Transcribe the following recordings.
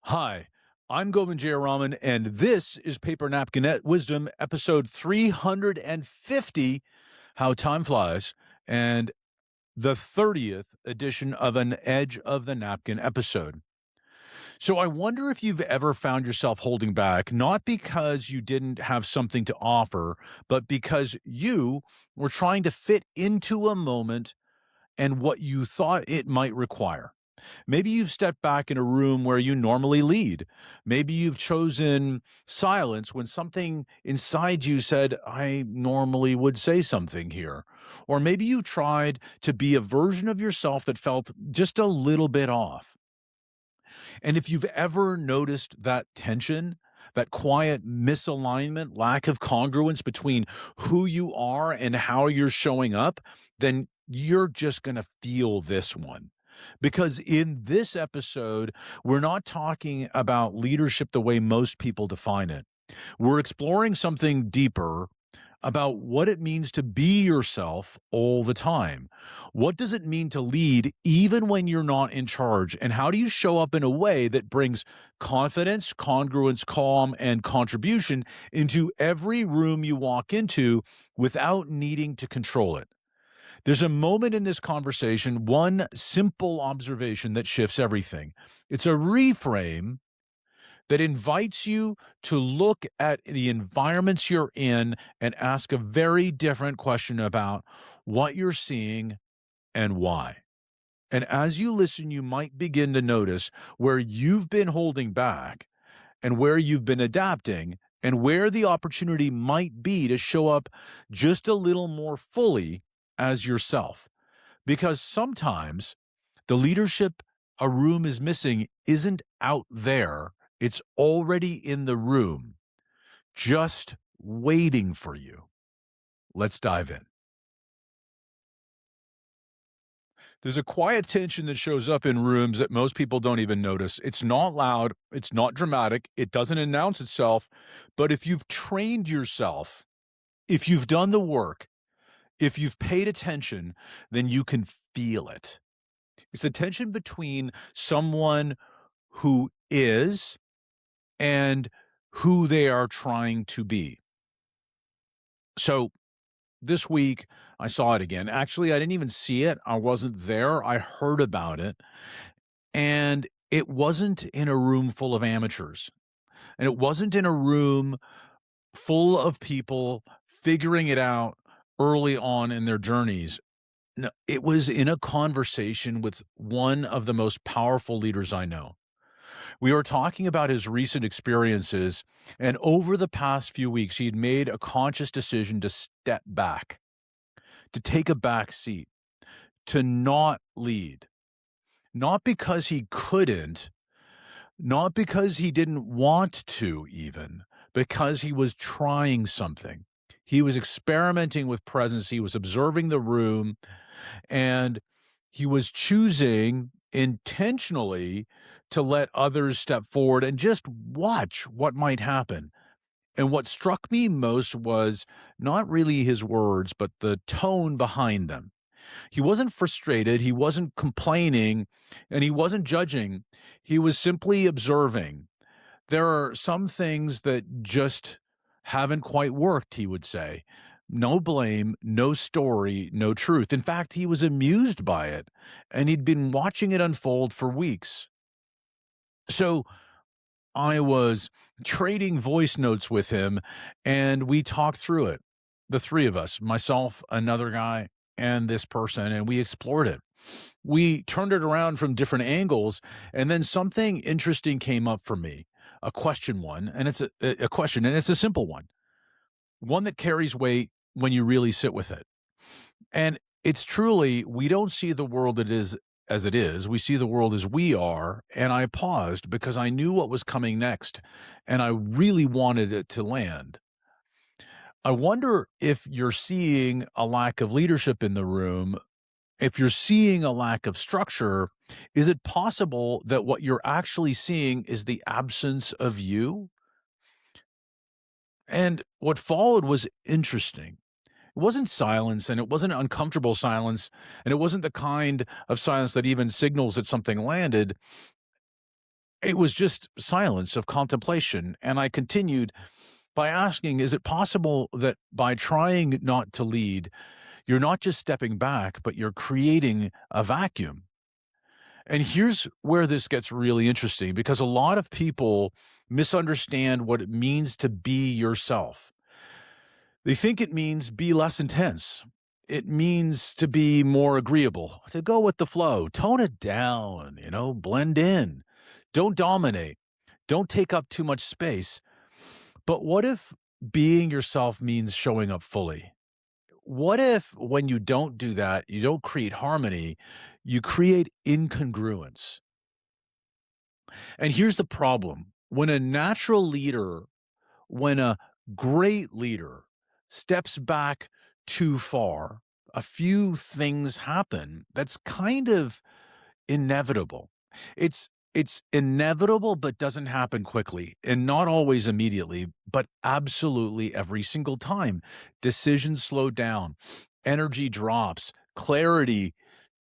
Hi, I'm Govindh Jayaraman, and this is Paper Napkin Wisdom, episode 350, How Time Flies, and the 30th edition of an Edge of the Napkin episode. So I wonder if you've ever found yourself holding back, not because you didn't have something to offer, but because you were trying to fit into a moment and what you thought it might require. Maybe you've stepped back in a room where you normally lead. Maybe you've chosen silence when something inside you said, I normally would say something here. Or maybe you tried to be a version of yourself that felt just a little bit off. And if you've ever noticed that tension, that quiet misalignment, lack of congruence between who you are and how you're showing up, then you're just going to feel this one. Because in this episode, we're not talking about leadership the way most people define it. We're exploring something deeper about what it means to be yourself all the time. What does it mean to lead even when you're not in charge? And how do you show up in a way that brings confidence, congruence, calm, and contribution into every room you walk into without needing to control it? There's a moment in this conversation, one simple observation that shifts everything. It's a reframe that invites you to look at the environments you're in and ask a very different question about what you're seeing and why. And as you listen, you might begin to notice where you've been holding back and where you've been adapting and where the opportunity might be to show up just a little more fully as yourself. Because sometimes the leadership a room is missing isn't out there, it's already in the room, just waiting for you. Let's dive in. There's a quiet tension that shows up in rooms that most people don't even notice. It's not loud, it's not dramatic, it doesn't announce itself. But if you've trained yourself, if you've done the work, if you've paid attention, then you can feel it. It's the tension between someone who is and who they are trying to be. So this week, I saw it again. Actually, I didn't even see it. I wasn't there. I heard about it. And it wasn't in a room full of amateurs. And it wasn't in a room full of people figuring it out early on in their journeys. No, it was in a conversation with one of the most powerful leaders I know. We were talking about his recent experiences, and over the past few weeks, he had made a conscious decision to step back, to take a back seat, to not lead. Not because he couldn't, not because he didn't want to, even, because he was trying something. He was experimenting with presence, he was observing the room, and he was choosing intentionally to let others step forward and just watch what might happen. And what struck me most was not really his words, but the tone behind them. He wasn't frustrated, he wasn't complaining, and he wasn't judging. He was simply observing. There are some things that just haven't quite worked, he would say. No blame, no story, no truth. In fact, he was amused by it, and he'd been watching it unfold for weeks. So I was trading voice notes with him, and we talked through it. The three of us, myself, another guy, and this person, and we explored it. We turned it around from different angles, and then something interesting came up for me. A question one, and it's a question, and it's a simple one that carries weight when you really sit with it. And it's truly, we don't see the world it is as it is. We see the world as we are. And I paused because I knew what was coming next, and I really wanted it to land. I wonder if you're seeing a lack of leadership in the room. If you're seeing a lack of structure, is it possible that what you're actually seeing is the absence of you? And what followed was interesting. It wasn't silence, and it wasn't uncomfortable silence, and it wasn't the kind of silence that even signals that something landed. It was just silence of contemplation, and I continued by asking, is it possible that by trying not to lead, you're not just stepping back, but you're creating a vacuum? And here's where this gets really interesting because a lot of people misunderstand what it means to be yourself. They think it means be less intense. It means to be more agreeable, to go with the flow, tone it down, blend in. Don't dominate. Don't take up too much space. But what if being yourself means showing up fully? What if when you don't do that, you don't create harmony, you create incongruence? And here's the problem. When a great leader steps back too far, a few things happen that's kind of inevitable. It's inevitable, but doesn't happen quickly and not always immediately, but absolutely every single time. Decisions slow down, energy drops, clarity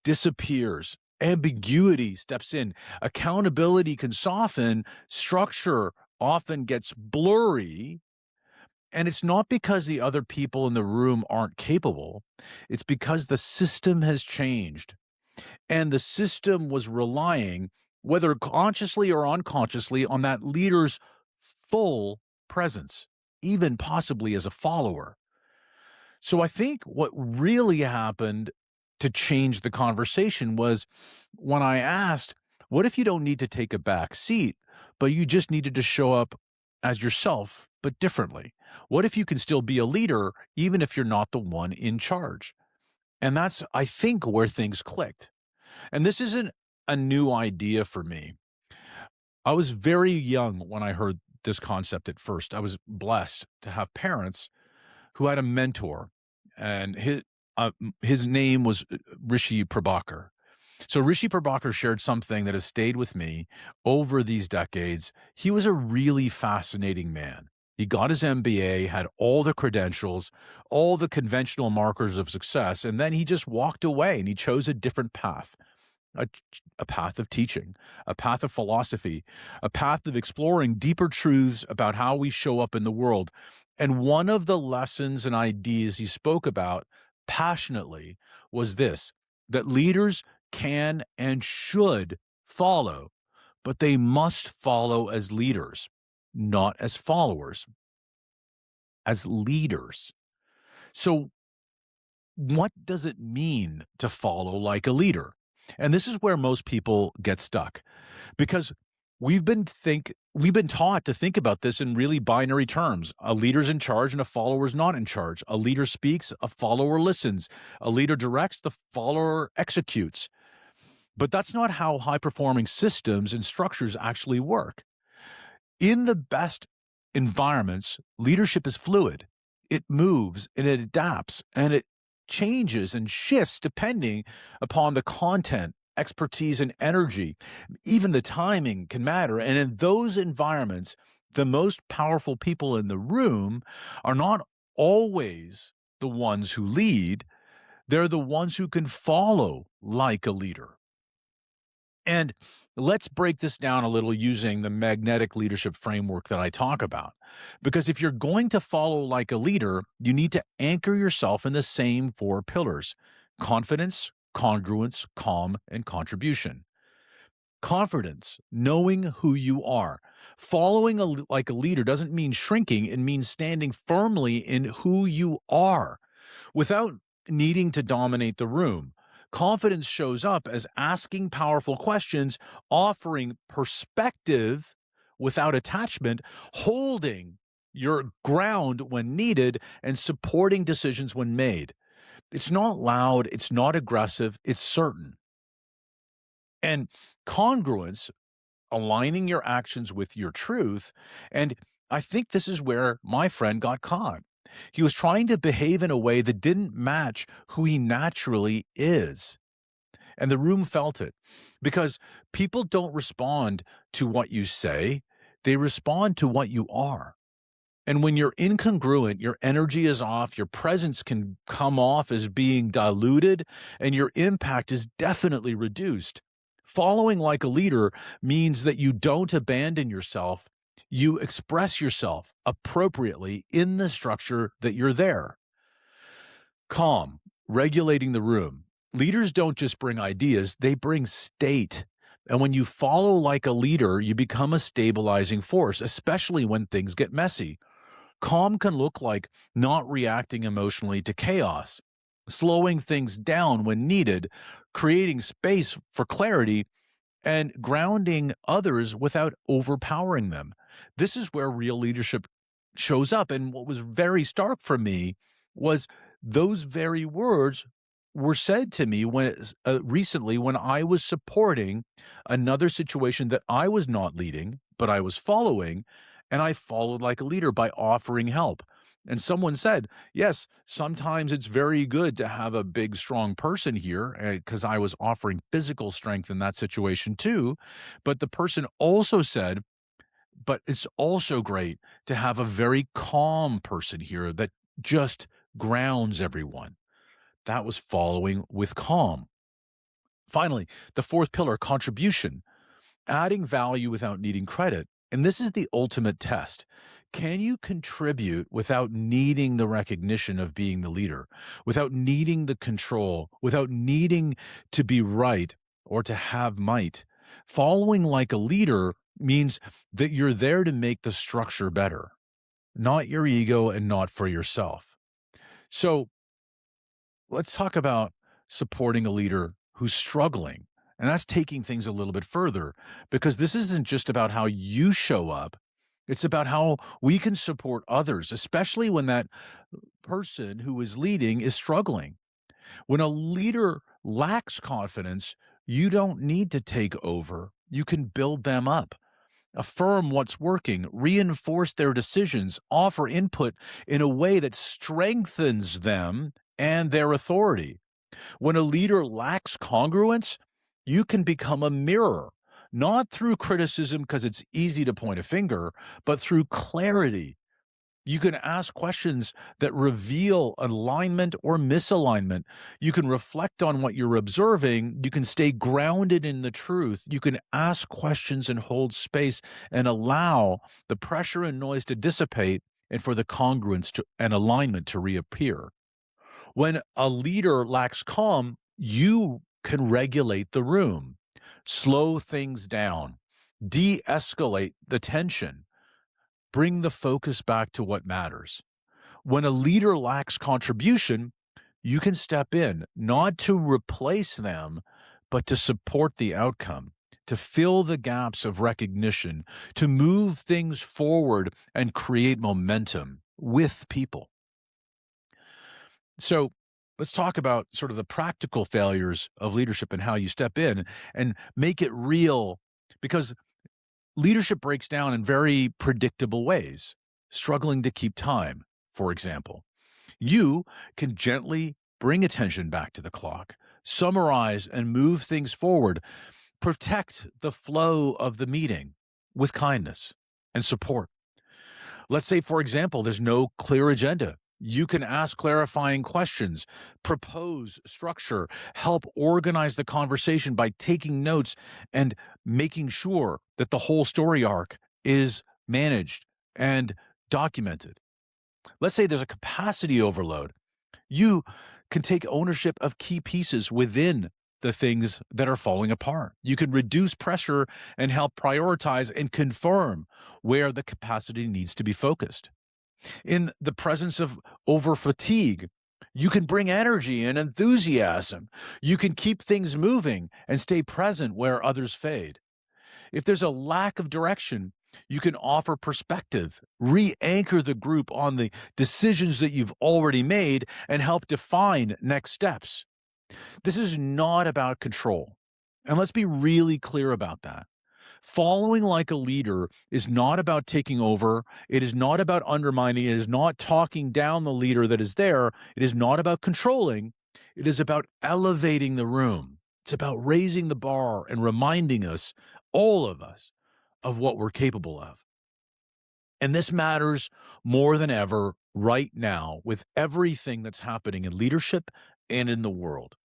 disappears, ambiguity steps in, accountability can soften, structure often gets blurry. And it's not because the other people in the room aren't capable. It's because the system has changed. And the system was relying, whether consciously or unconsciously, on that leader's full presence, even possibly as a follower. So I think what really happened to change the conversation was when I asked, what if you don't need to take a back seat, but you just needed to show up as yourself, but differently? What if you can still be a leader, even if you're not the one in charge? And that's, I think, where things clicked. And this isn't a new idea for me. I was very young when I heard this concept at first. I was blessed to have parents who had a mentor, and his name was Rishi Prabhakar. So Rishi Prabhakar shared something that has stayed with me over these decades. He was a really fascinating man. He got his MBA, had all the credentials, all the conventional markers of success, and then he just walked away and he chose a different path. A, a path of teaching, a path of philosophy, a path of exploring deeper truths about how we show up in the world. And one of the lessons and ideas he spoke about passionately was this, that leaders can and should follow, but they must follow as leaders, not as followers, as leaders. So what does it mean to follow like a leader? And this is where most people get stuck because we've been taught to think about this in really binary terms. A leader's in charge and a follower's not in charge. A leader speaks, a follower listens. A leader directs, the follower executes. But that's not how high-performing systems and structures actually work. In the best environments, leadership is fluid. It moves and it adapts and it changes and shifts depending upon the content, expertise, and energy. Even the timing can matter. And in those environments, the most powerful people in the room are not always the ones who lead. They're the ones who can follow like a leader. And let's break this down a little using the magnetic leadership framework that I talk about. Because if you're going to follow like a leader, you need to anchor yourself in the same four pillars: confidence, congruence, calm, and contribution. Confidence, knowing who you are. Following like a leader doesn't mean shrinking, it means standing firmly in who you are without needing to dominate the room. Confidence shows up as asking powerful questions, offering perspective without attachment, holding your ground when needed, and supporting decisions when made. It's not loud, it's not aggressive, it's certain. And congruence, aligning your actions with your truth. And I think this is where my friend got caught. He was trying to behave in a way that didn't match who he naturally is. And the room felt it because people don't respond to what you say, they respond to what you are. And when you're incongruent, your energy is off, your presence can come off as being diluted, and your impact is definitely reduced. Following like a leader means that you don't abandon yourself. You express yourself appropriately in the structure that you're there. Calm, regulating the room. Leaders don't just bring ideas, they bring state. And when you follow like a leader, you become a stabilizing force, especially when things get messy. Calm can look like not reacting emotionally to chaos, slowing things down when needed, creating space for clarity, and grounding others without overpowering them. This is where real leadership shows up. And what was very stark for me was those very words were said to me when recently when I was supporting another situation that I was not leading, but I was following, and I followed like a leader by offering help. And someone said, yes, sometimes it's very good to have a big, strong person here, because I was offering physical strength in that situation too. But the person also said, but it's also great to have a very calm person here that just grounds everyone. That was following with calm. Finally, the fourth pillar, contribution, adding value without needing credit. And this is the ultimate test. Can you contribute without needing the recognition of being the leader, without needing the control, without needing to be right or to have might? Following like a leader means that you're there to make the structure better, not your ego and not for yourself. So let's talk about supporting a leader who's struggling. And that's taking things a little bit further, because this isn't just about how you show up. It's about how we can support others, especially when that person who is leading is struggling. When a leader lacks confidence, you don't need to take over. You can build them up, affirm what's working, reinforce their decisions, offer input in a way that strengthens them and their authority. When a leader lacks congruence, you can become a mirror, not through criticism because it's easy to point a finger, but through clarity. You can ask questions that reveal alignment or misalignment. You can reflect on what you're observing. You can stay grounded in the truth. You can ask questions and hold space and allow the pressure and noise to dissipate and for the and alignment to reappear. When a leader lacks calm, you can regulate the room, slow things down, de escalate the tension, bring the focus back to what matters. When a leader lacks contribution, you can step in, not to replace them, but to support the outcome, to fill the gaps of recognition, to move things forward and create momentum with people. So let's talk about sort of the practical failures of leadership and how you step in and make it real, because leadership breaks down in very predictable ways, struggling to keep time, for example. You can gently bring attention back to the clock, summarize and move things forward, protect the flow of the meeting with kindness and support. Let's say, for example, there's no clear agenda. You can ask clarifying questions, propose structure, help organize the conversation by taking notes and making sure that the whole story arc is managed and documented. Let's say there's a capacity overload. You can take ownership of key pieces within the things that are falling apart. You can reduce pressure and help prioritize and confirm where the capacity needs to be focused. In the presence of over fatigue, you can bring energy and enthusiasm. You can keep things moving and stay present where others fade. If there's a lack of direction, you can offer perspective, re-anchor the group on the decisions that you've already made, and help define next steps. This is not about control. And let's be really clear about that. Following like a leader is not about taking over. It is not about undermining. It is not talking down the leader that is there. It is not about controlling. It is about elevating the room. It's about raising the bar and reminding us, all of us, of what we're capable of. And this matters more than ever right now with everything that's happening in leadership and in the world.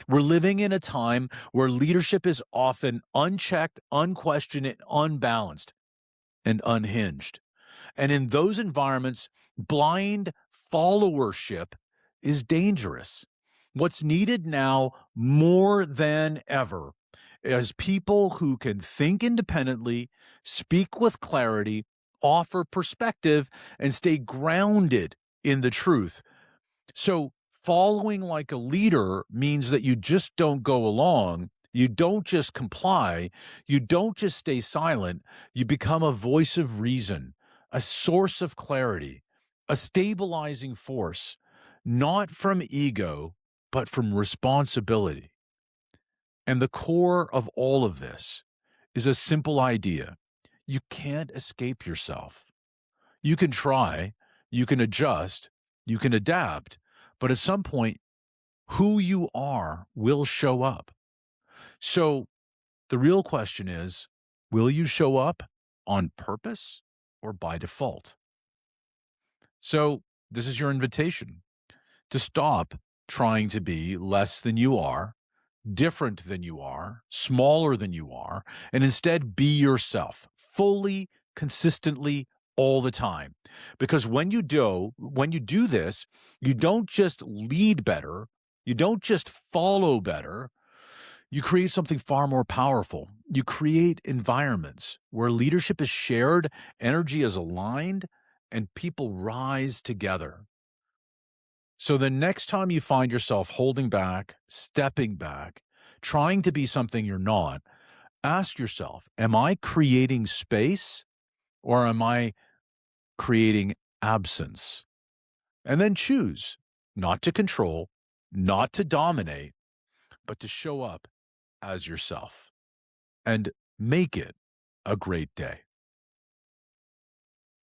We're living in a time where leadership is often unchecked, unquestioned, and unbalanced and unhinged. And in those environments, blind followership is dangerous. What's needed now more than ever is people who can think independently, speak with clarity, offer perspective, and stay grounded in the truth. So, following like a leader means that you just don't go along. You don't just comply. You don't just stay silent. You become a voice of reason, a source of clarity, a stabilizing force, not from ego, but from responsibility. And the core of all of this is a simple idea: you can't escape yourself. You can try, you can adjust, you can adapt, but at some point, who you are will show up. So the real question is, will you show up on purpose or by default? So this is your invitation to stop trying to be less than you are, different than you are, smaller than you are, and instead be yourself fully, consistently, all the time. Because when you do this, you don't just lead better, you don't just follow better, you create something far more powerful. You create environments where leadership is shared, energy is aligned, and people rise together. So the next time you find yourself holding back, stepping back, trying to be something you're not, ask yourself, am I creating space or am I creating absence? And then choose not to control, not to dominate, but to show up as yourself and make it a great day.